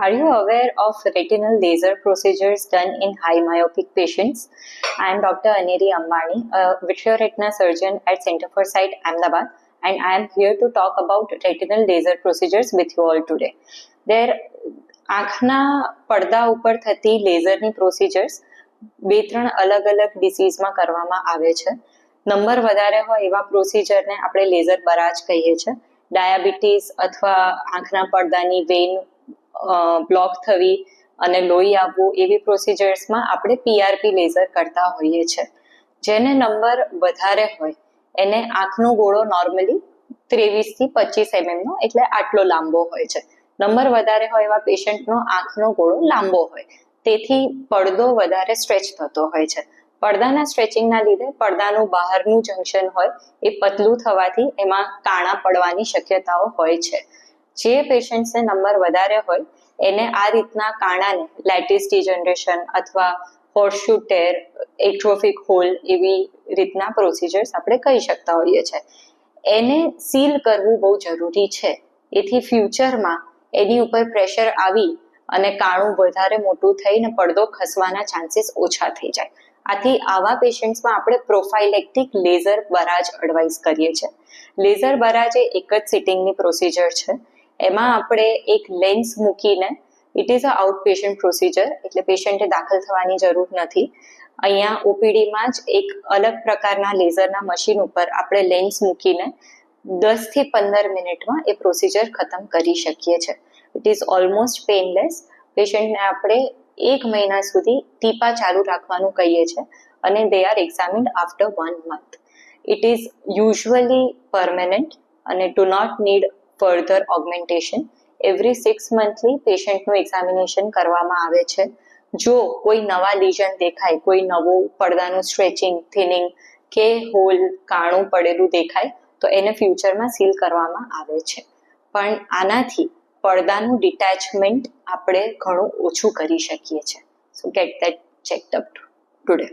Are you aware of retinal laser procedures done in high myopic patients? I am Dr. Aneri Ambani, a vitreoretina surgeon at Center for Sight, Ahmedabad, and I am here to talk about retinal laser procedures with you all today. આંખના પડદા ઉપર થતી લેઝરની procedures બે ત્રણ અલગ અલગ ડિસીઝમાં કરવામાં આવે છે. નંબર વધારે હોય એવા પ્રોસિજરને આપણે લેઝર બરાજ કહીએ છીએ. ડાયાબિટીસ અથવા આંખના પડદાની વેન બ્લોક થવી અને લોહી આવવું એવી પ્રોસિજર્સમાં આપણે પીઆરપી લેઝર કરતા હોઈએ છીએ. જેને નંબર વધારે હોય એને આંખનો ગોળો નોર્મલી 23 થી 25 mm એટલે આટલો લાંબો હોય છે. નંબર વધારે હોય એવા પેશન્ટનો આંખનો ગોળો લાંબો હોય, તેથી પડદો વધારે સ્ટ્રેચ થતો હોય છે. પડદાના સ્ટ્રેચિંગના લીધે પડદાનું બહારનું જંકશન હોય એ પતલું થવાથી એમાં કાણા પડવાની શક્યતાઓ હોય છે. જે પેશન્ટ્સને નંબર વધારે હોય એને આ રીતના કાણાને લેટિસ ડિજનરેશન અથવા હોર્સશુ ટેર, એટ્રોફિક હોલ એવી રીતના પ્રોસિજર્સ આપણે કહી શકતા હોઈએ છીએ. એને સીલ કરવું બહુ જરૂરી છે. એથી ફ્યુચરમાં એની ઉપર પ્રેશર આવી અને કાણું વધારે મોટું થઈને પડદો ખસવાના ચાન્સીસ ઓછા થઈ જાય. આથી આવા પેશન્ટ્સમાં આપણે પ્રોફાઇલેક્ટિક લેઝર બરાજ એડવાઇસ કરીએ છીએ. લેઝર બરાજ એ એક જ સિટિંગની પ્રોસિજર છે. એમાં આપણે એક લેન્સ મૂકીને, it is a out patient procedure, એટલે પેશન્ટે દાખલ થવાની જરૂર નથી. અહીંયા ઓપીડીમાં જ એક અલગ પ્રકારના લેઝરના મશીન ઉપર આપણે લેન્સ મૂકીને 10 થી 15 મિનિટમાં એ પ્રોસિજર ખતમ કરી શકીએ છીએ. It is almost painless. પેશન્ટને આપણે 1 મહિના સુધી ટીપા ચાલુ રાખવાનું કહીએ છીએ અને they are examined after 1 month. It is usually permanent અને do not need further augmentation. Every 6 monthly પેશન્ટનું એક્ઝામિનેશન કરવામાં આવે છે. જો કોઈ નવા લીઝન દેખાય, કોઈ નવું પડદાનું સ્ટ્રેચિંગ, થિનિંગ કે હોલ કાણું પડેલું દેખાય તો એને ફ્યુચરમાં સીલ કરવામાં આવે છે. પણ આનાથી પડદાનું ડિટેચમેન્ટ આપણે ઘણું ઓછું કરી શકીએ છીએ. So get that checked up today.